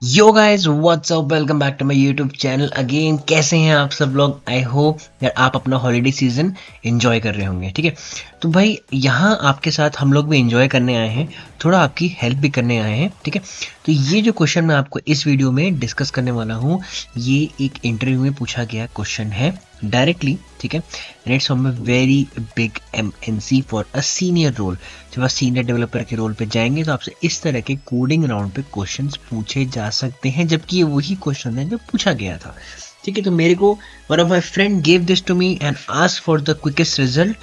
Yo guys what's up, welcome back to my YouTube channel again. कैसे हैं आप सब लोग? आई होप यार आप अपना हॉलीडे सीजन एंजॉय कर रहे होंगे। ठीक है, तो भाई यहाँ आपके साथ हम लोग भी एंजॉय करने आए हैं, थोड़ा आपकी हेल्प भी करने आए हैं। ठीक है, तो ये जो क्वेश्चन मैं आपको इस वीडियो में डिस्कस करने वाला हूँ, ये एक इंटरव्यू में पूछा गया क्वेश्चन है डायरेक्टली। ठीक है, and it's from a very big MNC for a senior role. जब आप सीनियर डेवलपर के रोल पे जाएंगे तो आपसे इस तरह के कोडिंग राउंड पे क्वेश्चंस पूछे जा सकते हैं, जबकि ये वही क्वेश्चन है जो पूछा गया था। ठीक है, तो मेरे को one of my friend gave this to me and ask for the quickest result.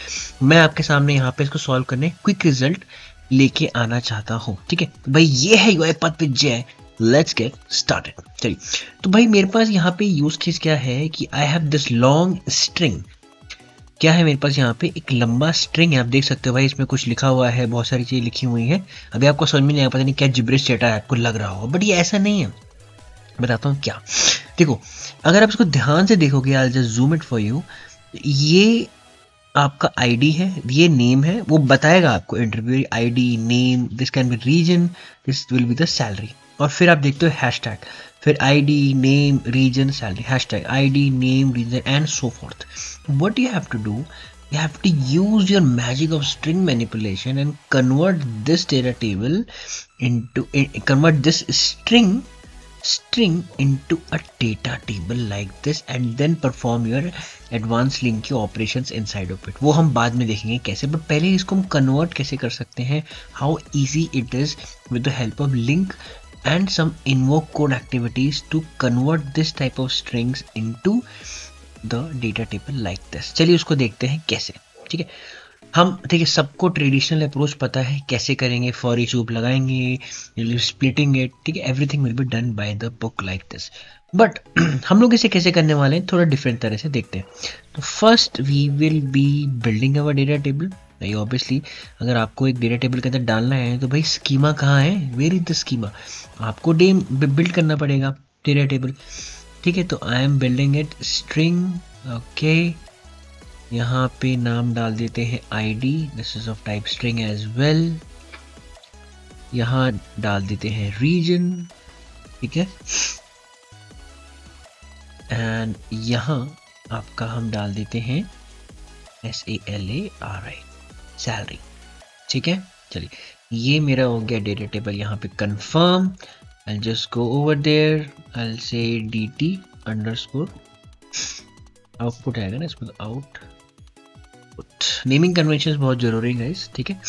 मैं आपके सामने यहाँ पे इसको सॉल्व करने क्विक रिजल्ट लेके आना चाहता हूँ। ठीक है, तो भाई ये है यूआई पथ पे जय। Let's get started. चलिए, तो भाई मेरे पास यहाँ पे यूज केस क्या है कि I have this long string. क्या है मेरे पास यहाँ पे एक लंबा स्ट्रिंग है, आप देख सकते हो भाई, इसमें कुछ लिखा हुआ है, बहुत सारी चीजें लिखी हुई है। अभी आपको समझ में नहीं आया, पता नहीं क्या जिब्रिश चैटा है, आपको लग रहा होगा, बट ये ऐसा नहीं है। बताता हूँ क्या। देखो, अगर आप इसको ध्यान से देखोगे, I just zoom it for you. ये आपका आईडी है, ये नेम है, वो बताएगा आपको interview ID name, this can be reason, this will be the salary. और फिर आप देखते हो हैशटैग, फिर ID name reason salary, hashtag ID name reason and so forth. What you have to do, you have to use your magic of string manipulation and convert this data table into convert this string into a data table like this and then perform your advanced link operations inside of it। वो हम बाद में देखेंगे कैसे, but पहले इसको हम convert कैसे कर सकते हैं, how easy it is with the help of link and some invoke code activities to convert this type of strings into the data table like this. चलिए उसको देखते हैं कैसे। ठीक है, हम देखिए सबको ट्रेडिशनल अप्रोच पता है कैसे करेंगे, फॉर ईच लूप लगाएंगे, स्प्लिटिंग इट। ठीक है, everything will be done by the book like this, but हम लोग इसे कैसे करने वाले हैं थोड़ा डिफरेंट तरह से देखते हैं। तो first we will be building our data table. भाई ऑब्वियसली अगर आपको एक डेटा टेबल के अंदर डालना है तो भाई स्कीमा कहाँ है, वेयर इज द स्कीमा, आपको बिल्ड करना पड़ेगा डेटा टेबल। ठीक है, तो I am building it string. Okay, यहाँ पे नाम डाल देते हैं ID, this is of type string as well. यहाँ डाल देते हैं रीजन। ठीक है, एंड यहाँ आपका हम डाल देते हैं SALARI सैलरी। ठीक है, चलिए ये मेरा हो गया डेटा टेबल यहाँ पे confirm. I'll just go over there, I'll say dt underscore output आएगा ना इसमें, output। नेमिंग कन्वेंशन बहुत जरूरी है गाइस। ठीक है,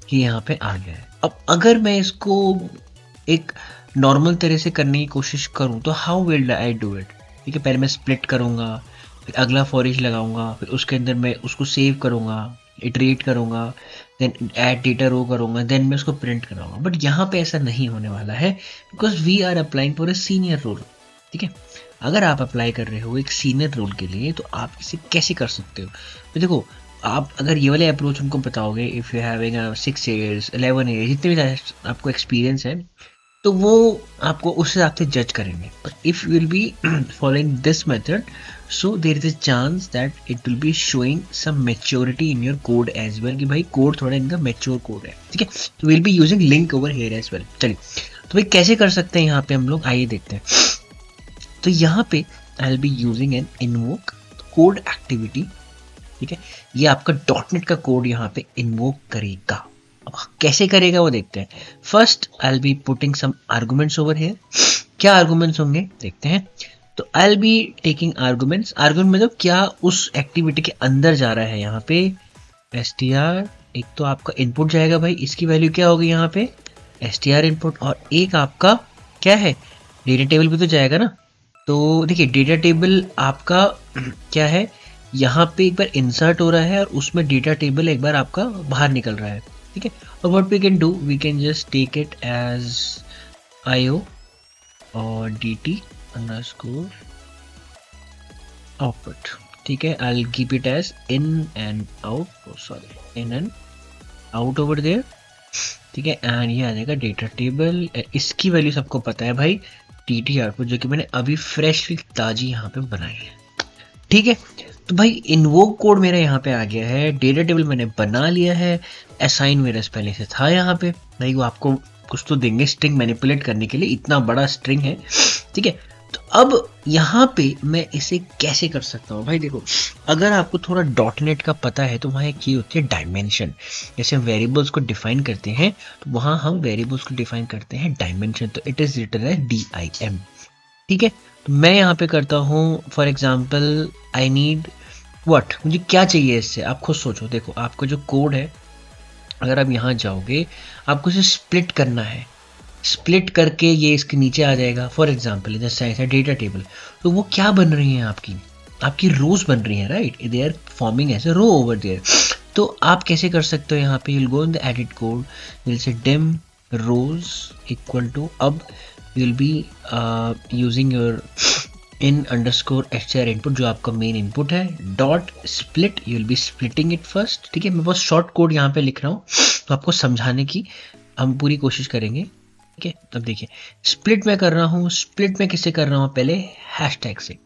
कि यहाँ पे आ गया है। अब अगर मैं इसको एक नॉर्मल तरह से करने की कोशिश करूँ तो how will I do it. ठीक है, पहले मैं स्प्लिट करूँगा, फिर अगला फॉर ईच लगाऊंगा, फिर उसके अंदर मैं उसको सेव करूँगा, इटरेट करूँगा, देन ऐड डेटा रो करूँगा, देन मैं उसको प्रिंट कराऊंगा। बट यहाँ पे ऐसा नहीं होने वाला है, because we are applying for a senior role. ठीक है, अगर आप अप्लाई कर रहे हो एक सीनियर रोल के लिए तो आप इसे कैसे कर सकते हो। तो देखो, आप अगर ये वाले अप्रोच उनको बताओगे, if you having 6 years 11 years जितने भी आपको एक्सपीरियंस है, तो वो आपको उस हिसाब से जज करेंगे। But if you will be following this method, so there is a chance that it will be showing some maturity in your code as well, कि भाई कोड थोड़ा इनका मैच्योर कोड है। ठीक है, तो we'll be using link over here as well। चलिए, तो भाई कैसे कर सकते हैं यहाँ पे हम लोग, आइए देखते हैं। तो यहाँ पे I'll be using an invoke code activity। ठीक है, ये आपका .NET का कोड यहाँ पे इन्वोक करेगा। अब कैसे करेगा वो देखते हैं। First I'll be putting some arguments over here। क्या आर्गुमेंट्स होंगे देखते हैं। तो I'll be taking arguments। Argument मतलब क्या उस एक्टिविटी के अंदर जा रहा है। यहाँ पे str, एक तो आपका इनपुट जाएगा भाई, इसकी वैल्यू क्या होगी यहाँ पे str इनपुट, और एक आपका क्या है डेटा टेबल पे तो जाएगा ना। तो देखिए डेटा टेबल आपका क्या है, यहाँ पे एक बार इंसर्ट हो रहा है और उसमें डेटा टेबल एक बार आपका बाहर निकल रहा है। ठीक है, और what we can do, we can just take it as IO और DT underscore output। ठीक है, I'll keep it as in and out, sorry in and out over there। ठीक है, एंड ये आ जाएगा डेटा टेबल। इसकी वैल्यू सबको पता है भाई TT आउटपुट, जो कि मैंने अभी फ्रेशली ताजी यहाँ पे बनाई है। ठीक है, तो भाई इन्वोक कोड मेरा यहाँ पे आ गया है, डेटा टेबल मैंने बना लिया है, असाइन मेरा पहले से था यहाँ पे। भाई वो आपको कुछ तो देंगे स्ट्रिंग मैनिपुलेट करने के लिए, इतना बड़ा स्ट्रिंग है, ठीक है। तो अब यहाँ पे मैं इसे कैसे कर सकता हूँ भाई, देखो अगर आपको थोड़ा डॉटनेट का पता है तो वहाँ एक चीज़ होती है डायमेंशन। जैसे हम वेरिएबल्स को डिफाइन करते हैं तो वहाँ हम वेरिएबल्स को डिफाइन करते हैं डायमेंशन, तो it is written as DIM, ठीक है। तो मैं यहाँ पे करता हूँ for example I need what, मुझे क्या चाहिए इससे, आप खुद सोचो। देखो आपका जो कोड है, अगर आप यहाँ जाओगे आपको इसे स्प्लिट करना है, स्प्लिट करके ये इसके नीचे आ जाएगा। फॉर एग्जाम्पल जैसे ऐसा डेटा टेबल, तो वो क्या बन रही है, आपकी रोज बन रही है, right, they are forming as a row over there. तो आप कैसे कर सकते हो, यहाँ पे you'll go in the edit code, you'll say dim rows equal to, अब you'll be using your in underscore str input जो आपका मेन इनपुट है, dot split, you'll be splitting it first, ठीक है। मैं बहुत शॉर्ट कोड यहाँ पे लिख रहा हूँ तो आपको समझाने की हम पूरी कोशिश करेंगे, ठीक है। अब देखिए स्प्लिट में कर रहा हूँ, स्प्लिट में किससे कर रहा हूँ, पहले हैशटैग से,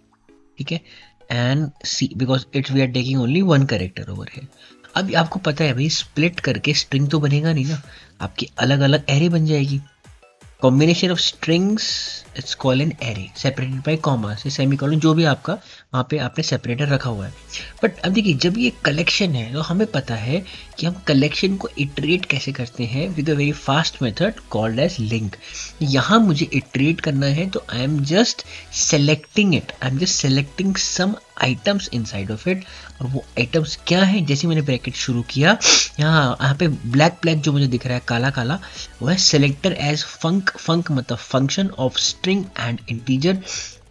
ठीक है, and see because it's we are taking only one character over है। अब आपको पता है भाई स्प्लिट करके स्ट्रिंग तो बनेगा नहीं ना, आपकी अलग अलग एरे बन जाएगी। Combination of strings it's called an array separated by comma से सेमीकोलन, जो भी आपका वहाँ पे आपने सेपरेटर रखा हुआ है। बट अब देखिए जब ये कलेक्शन है तो हमें पता है कि हम कलेक्शन को इटरेट कैसे करते हैं with a very fast method called as LINQ. यहाँ मुझे इटरेट करना है तो I am just selecting it, I am just selecting some items inside of it. और वो आइटम्स क्या है, जैसे मैंने ब्रैकेट शुरू किया, यहाँ पे ब्लैक जो मुझे दिख रहा है काला काला, वो है सेलेक्टर एज फंक मतलब function of string and integer,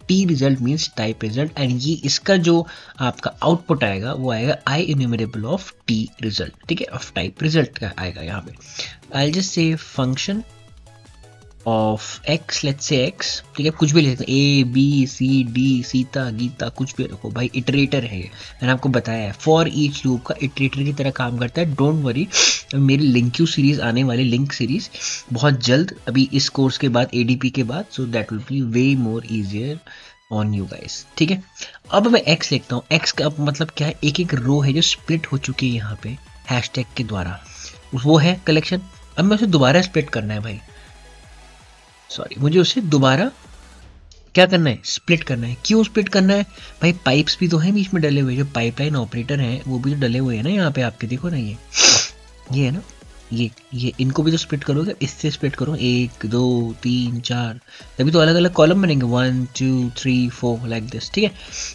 T result means type result, and ये इसका जो आपका आउटपुट आएगा वो आएगा आई इन्यूमरेबल ऑफ टी रिजल्ट, ठीक है, ऑफ टाइप रिजल्ट का आएगा यहाँ पे। I just say function of x, let's say x, ठीक है, कुछ भी ले सकते हैं, ABCD सीता गीता कुछ भी रखो भाई, इटरेटर है मैंने आपको बताया है, फॉर ईच लूप का इटरेटर की तरह काम करता है। डोंट वरी, मेरी लिंक्यू सीरीज आने वाली, लिंक सीरीज बहुत जल्द, अभी इस कोर्स के बाद ADP के बाद, so that will be way more easier on you guys, ठीक है। अब मैं एक्स लिखता हूँ, एक्स का मतलब क्या है, एक एक रो है जो स्प्लिट हो चुकी है यहाँ पे हैशटैग के द्वारा, वो है कलेक्शन। अब मैं उसे दोबारा स्प्लिट करना है भाई, सॉरी मुझे उसे दोबारा क्या करना है, स्प्लिट करना है। क्यों स्प्लिट करना है भाई, पाइप्स भी तो हैं बीच में डले हुए, जो पाइपलाइन ऑपरेटर हैं वो भी तो डले हुए हैं ना यहाँ पे आपके, देखो ना ये है ना, ये इनको भी तो स्प्लिट करोगे, इससे स्प्लिट करो 1 2 3 4, तभी तो अलग अलग कॉलम बनेंगे 1 2 3 4 लाइक दिस, ठीक है।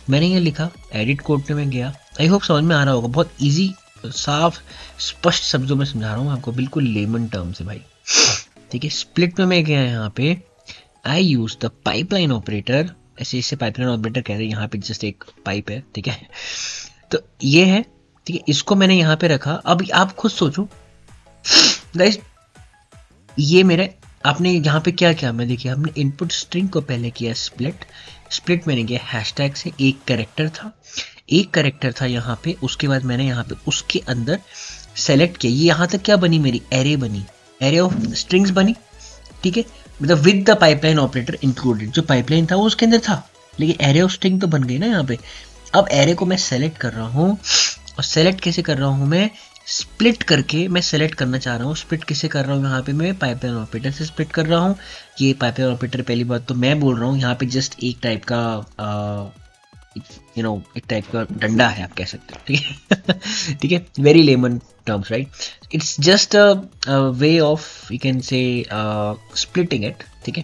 मैंने ये लिखा, एडिट कोड में गया, आई होप समझ में आ रहा होगा, बहुत ईजी साफ स्पष्ट शब्दों में समझा रहा हूँ आपको, बिल्कुल लेमन टर्म से भाई, ठीक है। स्प्लिट में मैं गया यहाँ पे, आई यूज द पाइपलाइन ऑपरेटर, ऐसे इसे पाइपलाइन ऑपरेटर कहते हैं, यहाँ पे जस्ट एक पाइप है, ठीक है, तो ये है, ठीक है, इसको मैंने यहाँ पे रखा। अब आप खुद सोचो गाइस, ये मेरे आपने यहाँ पे क्या किया, मैं देखिए हमने इनपुट स्ट्रिंग को पहले किया स्प्लिट मैंने किया हैशटैग से, एक कैरेक्टर था यहाँ पे, उसके बाद मैंने यहाँ पे उसके अंदर सेलेक्ट किया, ये यहाँ तक क्या बनी मेरी एरे बनी, एरे ऑफ स्ट्रिंग्स बनी, ठीक है, मतलब with the pipeline operator included, जो पाइपलाइन था वो उसके अंदर था, लेकिन एरे ऑफ स्ट्रिंग तो बन गई ना यहाँ पे। अब एरे को मैं सेलेक्ट कर रहा हूँ, और सेलेक्ट कैसे कर रहा हूँ, मैं स्प्लिट करके मैं सेलेक्ट करना चाह रहा हूँ। स्प्लिट किसे कर रहा हूँ, यहाँ पे मैं पाइपलाइन ऑपरेटर से स्प्लिट कर रहा हूँ। ये पाइपलाइन ऑपरेटर पहली बात तो मैं बोल रहा हूँ यहाँ पे जस्ट एक टाइप का एक टाइप का डंडा है, आप कह सकते हो, ठीक है ठीक है, very lemon terms right, it's just a way of you can say splitting it, ठीक है।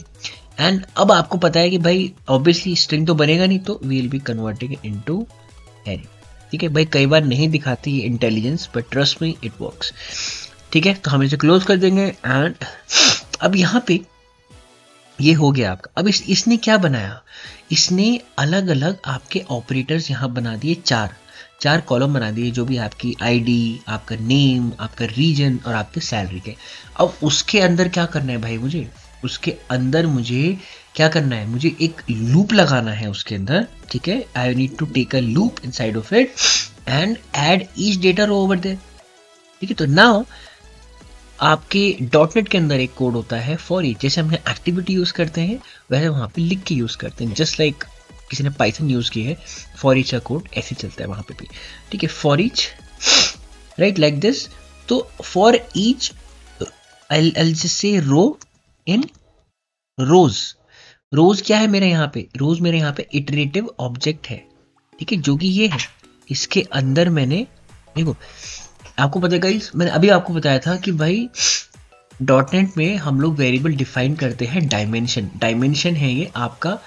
एंड अब आपको पता है कि भाई ऑब्वियसली स्ट्रिंग तो बनेगा नहीं, तो we will be converting it into array, ठीक है भाई। कई बार नहीं दिखाती है intelligence, but trust me it works, ठीक है। तो हम इसे क्लोज कर देंगे, एंड अब यहाँ पे ये हो गया आपका। अब इसने क्या बनाया, इसने अलग अलग आपके ऑपरेटर्स यहाँ बना दिए, चार कॉलम बना दिए, जो भी आपकी आईडी, आपका नेम, आपका रीजन और आपके सैलरी के। अब उसके अंदर क्या करना है भाई, मुझे उसके अंदर मुझे क्या करना है, मुझे एक लूप लगाना है उसके अंदर, ठीक है। I need to take a loop inside of it and add each data row over there, ठीक है। तो नाउ आपके डॉटनेट के अंदर एक कोड होता है फॉर ईच, जैसे हमने एक्टिविटी यूज करते हैं वैसे वहाँ पे लिख के यूज करते हैं, जस्ट लाइक किसी ने पाइथन यूज की है, फॉर ईच का कोड ऐसे चलता है वहाँ पे भी, ठीक है। For each right like this, तो for each I'll just say row in rows. Rows क्या है मेरे यहाँ पे, रोज मेरे यहाँ पे इटरेटिव ऑब्जेक्ट है, ठीक है, जो कि ये है। इसके अंदर मैंने, देखो आपको पता है गाइस, मैंने अभी आपको बताया था कि भाई डॉट नेट में हम लोग वेरिएबल डिफाइन करते हैं डायमेंशन। डायमेंशन है ये आपका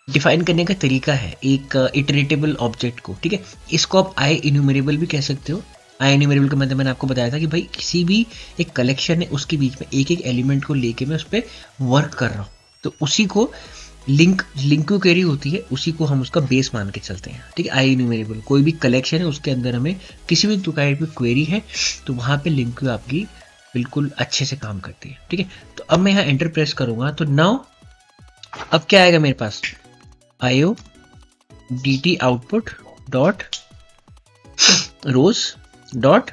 डिफाइन करने का तरीका है एक इटरेटेबल ऑब्जेक्ट को, ठीक है। इसको आप आई इन्यूमरेबल भी कह सकते हो। आई इन्यूमरेबल का मतलब मैंने आपको बताया था कि भाई किसी भी एक कलेक्शन है उसके बीच में एक एक एलिमेंट को लेके मैं उस पर वर्क कर रहा हूँ, तो उसी को लिंक क्वेरी होती है, उसी को हम उसका बेस मान के चलते हैं, ठीक है। आई इन्यूमरेबल कोई भी कलेक्शन है उसके अंदर हमें किसी भी टाइप की क्वेरी है तो वहाँ पे लिंक क्यू आपकी बिल्कुल अच्छे से काम करती है, ठीक है। तो अब मैं यहाँ एंटर प्रेस करूँगा तो नाउ अब क्या आएगा मेरे पास, IO dt output dot rows dot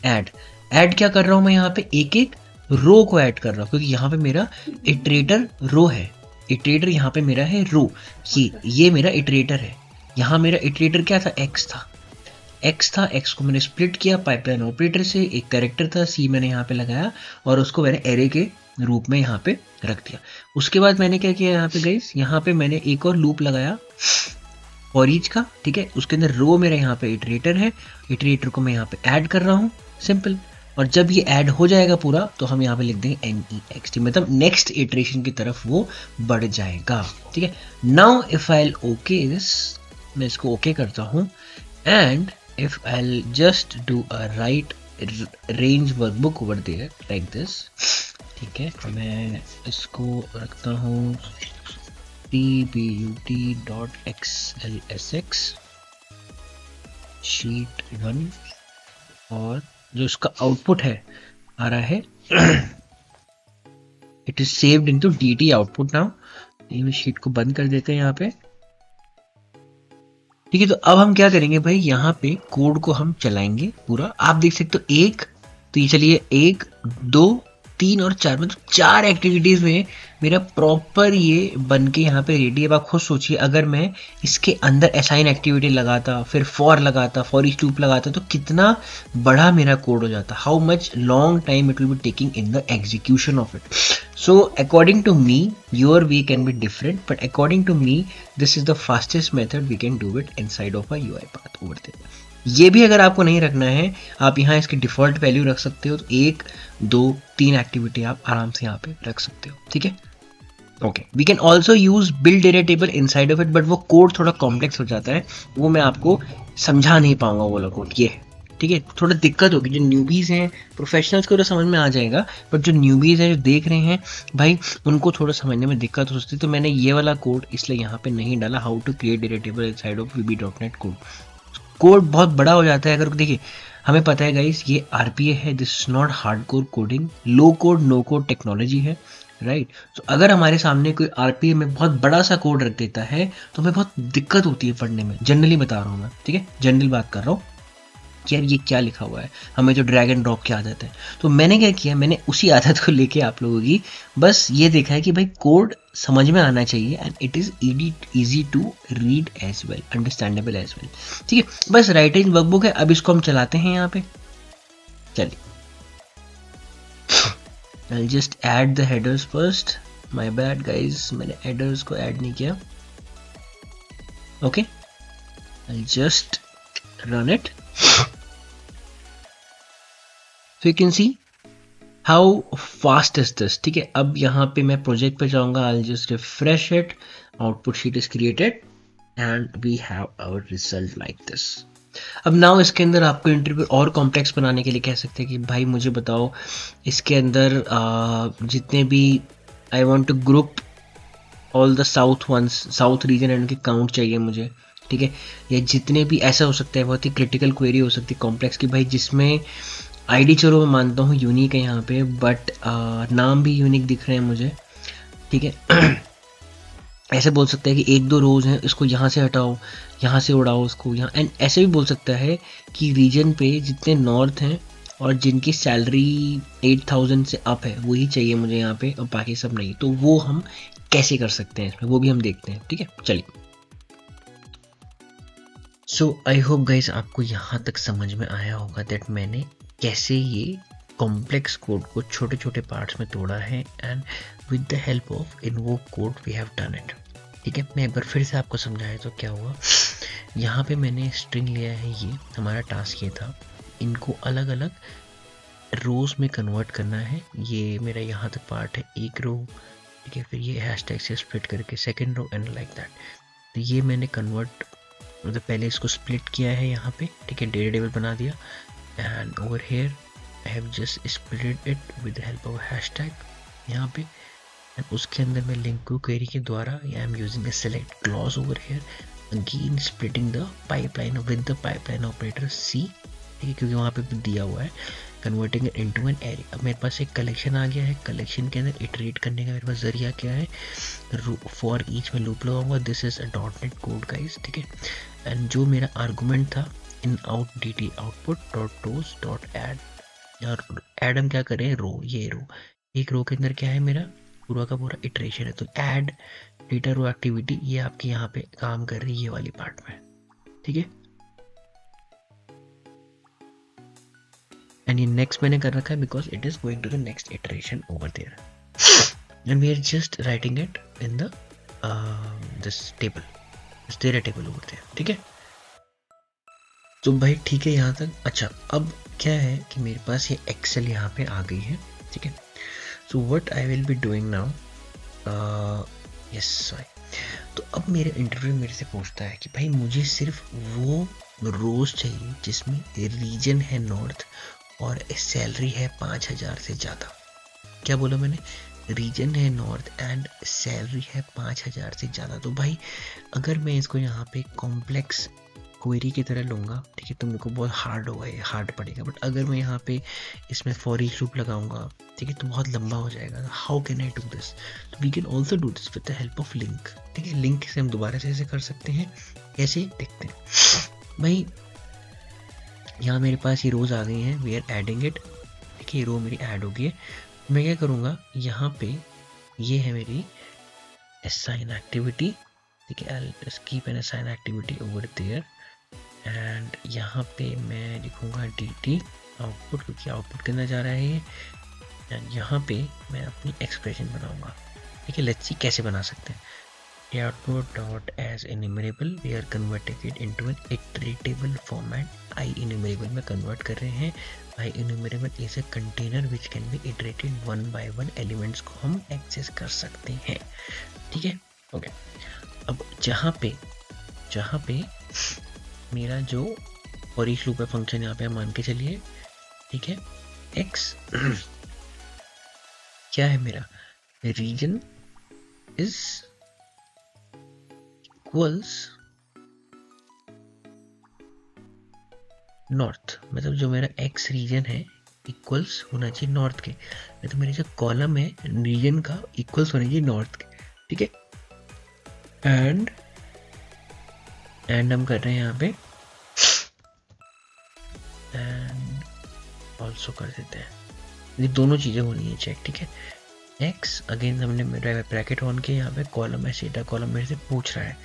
add. Add क्या कर रहा हूं मैं यहाँ पे, एक एक रो को ऐड कर रहा हूं, क्योंकि यहाँ पे मेरा इटरेटर रो है। इटरेटर यहाँ पे मेरा है रो, ये मेरा इटरेटर है। यहाँ मेरा इटरेटर क्या था, एक्स था। एक्स को मैंने स्प्लिट किया पाइपलाइन ऑपरेटर से, एक कैरेक्टर था सी मैंने यहाँ पे लगाया और उसको मैंने एरे के रूप में यहाँ पे रख दिया। उसके बाद मैंने क्या किया यहाँ पे गाइस, यहाँ पे मैंने एक और लूप लगाया फॉर ईच का, ठीक है। उसके अंदर रो मेरा यहाँ पे इटरेटर है, इटरेटर को मैं यहाँ पे ऐड कर रहा हूँ, सिंपल। और जब ये ऐड हो जाएगा पूरा तो हम यहाँ पे लिख देंगे NEXT, मतलब नेक्स्ट इटरेशन की तरफ वो बढ़ जाएगा, ठीक है। Now if I okay this, मैं इसको ओके करता हूँ and if I'll just do a right range workbook over there like this, ठीक है। मैं इसको रखता हूँ tbut.xlsx sheet 1 और जो इसका आउटपुट है आ रहा है it is saved into dt output. Now ये शीट को बंद कर देते हैं यहाँ पे, ठीक है। तो अब हम क्या करेंगे भाई, यहाँ पे कोड को हम चलाएंगे पूरा। आप देख सकते हो एक, तो ये चलिए 1 2 3 और 4, मतलब 4 एक्टिविटीज में मेरा प्रॉपर ये बन के यहाँ पे रेडी है। अब आप खुद सोचिए अगर मैं इसके अंदर असाइन एक्टिविटी लगाता, फिर फॉर लगाता, फॉर ईच लूप लगाता, तो कितना बड़ा मेरा कोड हो जाता, how much long time it will be taking in the execution of it. So according to me, your way can be different, but according to me, this is the fastest method we can do it inside of a UI path over there. ये भी अगर आपको नहीं रखना है, आप यहाँ इसकी डिफॉल्ट वैल्यू रख सकते हो, तो 1 2 3 एक्टिविटी आप आराम से यहाँ पे रख सकते हो, ठीक है। Okay, we can also use build data table inside of it, but वो कोड थोड़ा कॉम्प्लेक्स हो जाता है, वो मैं आपको समझा नहीं पाऊंगा वो वाला कोड, ये ठीक है, थोड़ा दिक्कत होगी। जो न्यूबीज़ हैं, प्रोफेशनल्स को तो समझ में आ जाएगा, बट जो न्यूबीज़ हैं जो देख रहे हैं भाई, उनको थोड़ा समझने में दिक्कत हो सकती है। तो मैंने ये वाला कोड इसलिए यहाँ पे नहीं डाला, how to create data table inside of VB.NET code. Code बहुत बड़ा हो जाता है। अगर देखिए हमें पता है गाइस, ये RPA है, this is not hardcore coding, low code no code technology है, राइट। तो अगर हमारे सामने कोई RPA में बहुत बड़ा सा कोड रख देता है तो हमें बहुत दिक्कत होती है पढ़ने में। जनरली बता रहा हूँ मैं, ठीक है, जनरल बात कर रहा हूँ कि यार ये क्या लिखा हुआ है, हमें जो ड्रैग एंड ड्रॉप की आदत है। तो मैंने क्या किया, मैंने उसी आदत को लेके आप लोगों की बस ये देखा है कि भाई कोड समझ में आना चाहिए and it is easy to read as well, understandable as well, ठीक है। बस राइटिंग वर्कबुक है। अब इसको हम चलाते हैं यहाँ पे, चलिए। I'll just add the headers first. My bad guys, मैंने headers को add नहीं किया। Okay, I'll just run it. So you can see how fast is this, ठीक है। अब यहाँ पे मैं प्रोजेक्ट पे जाऊंगा, I'll just refresh it, output sheet is created and we have our result like this. अब नाउ इसके अंदर आपको इंटरव्यू और कॉम्प्लेक्स बनाने के लिए कह सकते हैं कि भाई मुझे बताओ इसके अंदर जितने भी I want to group all the south ones, south region and के काउंट चाहिए मुझे, ठीक है। या जितने भी ऐसा हो सकता है, बहुत ही क्रिटिकल क्वेरी हो सकती है कॉम्प्लेक्स की भाई, जिसमें आईडी चलो मैं मानता हूँ यूनिक है यहाँ पे, बट नाम भी यूनिक दिख रहे हैं मुझे, ठीक है। ऐसे बोल सकता है कि 1-2 रोज हैं, इसको यहाँ से हटाओ, यहाँ से उड़ाओ उसको यहाँ, एंड ऐसे भी बोल सकता है कि रीजन पे जितने नॉर्थ हैं और जिनकी सैलरी 8000 से अप है वही चाहिए मुझे यहाँ पे और बाकी सब नहीं। तो वो हम कैसे कर सकते हैं इसमें, वो भी हम देखते हैं, ठीक है, चलिए। सो आई होप गाइस आपको यहाँ तक समझ में आया होगा दैट मैंने कैसे ये कॉम्प्लेक्स कोड को छोटे छोटे पार्ट्स में तोड़ा है and with the help of invoke code we have done it. ठीक है, मैं एक बार फिर से आपको समझाया तो क्या हुआ। यहाँ पे मैंने स्ट्रिंग लिया है, ये हमारा टास्क ये था, इनको अलग अलग रोज में कन्वर्ट करना है। ये मेरा यहाँ तक पार्ट है, एक रो, ठीक है, फिर ये हैशटैग से स्प्लिट करके second row and like that. तो ये मैंने कन्वर्ट मतलब पहले इसको स्प्लिट किया है यहाँ पे, ठीक है, डेटा टेबल बना दिया and over here I have just splitted it with the help of hashtag यहाँ पे एंड उसके अंदर मैं लिंक को क्वेरी के द्वारा I am using a select clause over here again splitting the pipeline with the pipeline operator see, ठीक है, क्योंकि वहाँ पे भी दिया हुआ है कन्वर्टिंग इनटू एन एरे। अब मेरे पास एक कलेक्शन आ गया है, कलेक्शन के अंदर इटरेट करने का मेरे पास जरिया क्या है, फॉर ईच में लूप लगाऊंगा। This is a .NET code guys, ठीक है, एंड जो मेरा आर्गुमेंट था in out dt output dot rows dot add, और एड हम क्या करें, रो, ये रो, एक रो के अंदर क्या है मेरा पूरा का पूरा इटरेशन है, तो ऐड डेटा रो एक्टिविटी ये आपके यहाँ पे काम कर रही है ये वाली पार्ट में, ठीक है। एंड ये नेक्स्ट मैंने कर रखा है because it is going to the next iteration over there and we are just writing it in the this table, इस डेटा टेबल ओवर देयर, ठीक है। तो भाई ठीक है यहाँ तक। अच्छा, अब क्या है कि मेरे पास ये एक्सेल यहाँ पे आ गई है, ठीक है। So what I will be doing now, yes sorry, तो अब मेरे इंटरव्यू मेरे से पूछता है कि भाई मुझे सिर्फ वो रोज चाहिए जिसमें रीजन है नॉर्थ और सैलरी है 5000 से ज़्यादा। क्या बोला मैंने, रीजन है नॉर्थ एंड सैलरी है 5000 से ज़्यादा। तो भाई अगर मैं इसको यहाँ पे कॉम्प्लेक्स क्वेरी की तरह लूँगा, ठीक है, तो मेरे को बहुत हार्ड होगा, ये हार्ड पड़ेगा। बट अगर मैं यहाँ पे इसमें फॉर ईच लूप लगाऊंगा, ठीक है, तो बहुत लंबा हो जाएगा। How can I do this, तो we can also do this with the help of link, ठीक है। लिंक से हम दोबारा से ऐसे कर सकते हैं, ऐसे देखते हैं। भाई यहाँ मेरे पास ये रोज आ गई हैं, वी आर एडिंग इट, ठीक है, ये रो मेरी ऐड हो गई है। मैं क्या करूँगा, यहाँ पे ये है मेरी असाइन एक्टिविटी, ठीक है, I keep an assign activity over there and यहाँ पे मैं लिखूँगा dt आउटपुट, क्योंकि आउटपुट के अंदर जा रहा है ये, एंड यहाँ पे मैं अपनी एक्सप्रेशन बनाऊँगा, ठीक है। लेट्स सी कैसे बना सकते हैं। output dot as enumerable we are converting it into an iteratable format, I enumerable में कन्वर्ट कर रहे हैं। I enumerable is a container which can be iterated one by one, elements को हम एक्सेस कर सकते हैं, ठीक है, ओके। अब जहाँ पे मेरा जो और ईच लूप है फंक्शन यहाँ पे मान के चलिए, ठीक है, x क्या है मेरा, रीजन इज इक्वल्स नॉर्थ, मतलब जो मेरा x रीजन है इक्वल्स होना चाहिए नॉर्थ के, तो मेरे जो कॉलम है रीजन का इक्वल्स होना चाहिए नॉर्थ के, ठीक है। एंड हम कर रहे हैं यहाँ पे एंड ऑल्सो कर देते हैं, ये दोनों चीजें होनी है चेक, ठीक है। एक्स अगेन हमने मेरा ब्रैकेट ऑन किया, यहाँ पे कॉलम है, डेटा कॉलम मेरे से पूछ रहा है,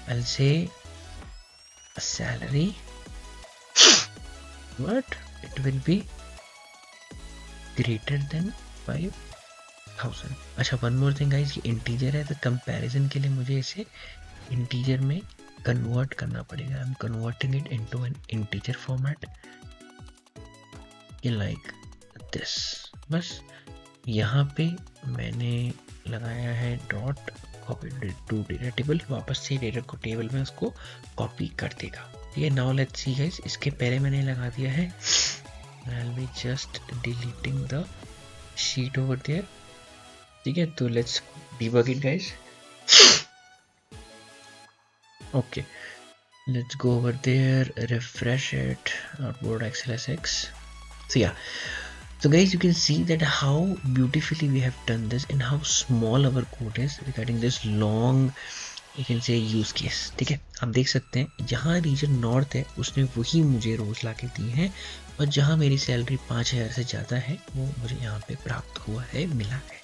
I'll say salary but it will be greater than 5000। अच्छा, वन मोर थिंग गाइस, ये इंटीजर है तो कंपैरिजन के लिए मुझे इसे इंटीजर में कन्वर्ट करना पड़ेगा। I am converting it into an integer format like this. बस यहाँ पे मैंने लगाया है dot copy to data table, वापस से डेटा को टेबल में उसको कॉपी कर देगा, ठीक है। नाउ लेट्स सी गाइस, इसके पहले मैंने लगा दिया है, I will be just deleting the sheet over there, ठीक है। तो let's debug it guys, okay, let's go over there, refresh it, outboard XLSX. So yeah, so guys, you can see that how beautifully we have done this and how small our code is regarding this long, you can say, use case, ठीक है। आप देख सकते हैं जहाँ reason north है उसने वही मुझे रोज ला के दी है, और जहाँ मेरी सैलरी 5000 से ज़्यादा है वो मुझे यहाँ पे प्राप्त हुआ है, मिला है,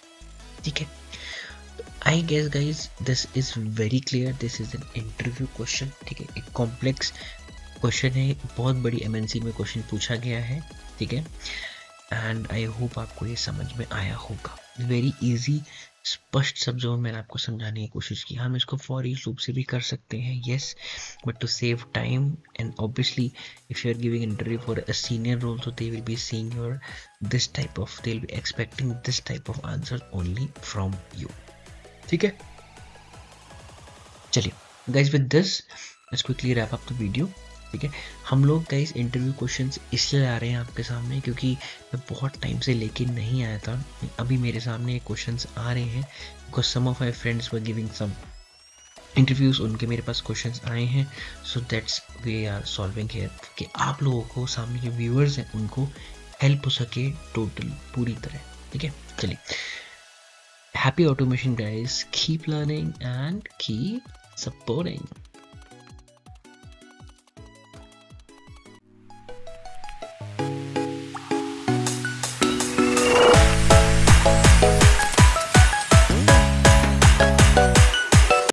ठीक है। I guess guys this is very clear, this is an interview question, ठीक है। एक कॉम्प्लेक्स क्वेश्चन है, बहुत बड़ी MNC में क्वेश्चन पूछा गया है, ठीक है। एंड आई होप आपको ये समझ में आया होगा। वेरी इजी स्पष्ट शब्दों में मैंने आपको समझाने की कोशिश की। हम इसको फॉर ईच लूप से भी कर सकते हैं, yes, but to save time and obviously if you are giving interview for a senior role, so they will be seeing your this type of, they'll be expecting this type of answer only from you। ठीक है, चलिए guys, with this let's quickly wrap up the video. ठीक है, हम लोग guys interview questions इसलिए आ रहे हैं आपके सामने क्योंकि मैं बहुत टाइम से लेके नहीं आया था। अभी मेरे सामने क्वेश्चंस आ रहे हैं because some of my friends were giving some interviews, उनके मेरे पास क्वेश्चंस आए हैं। So that's we are solving here कि आप लोगों को, सामने जो व्यूअर्स हैं उनको हेल्प हो सके टोटल पूरी तरह। ठीक है, चलिए, happy automation guys, keep learning and keep supporting।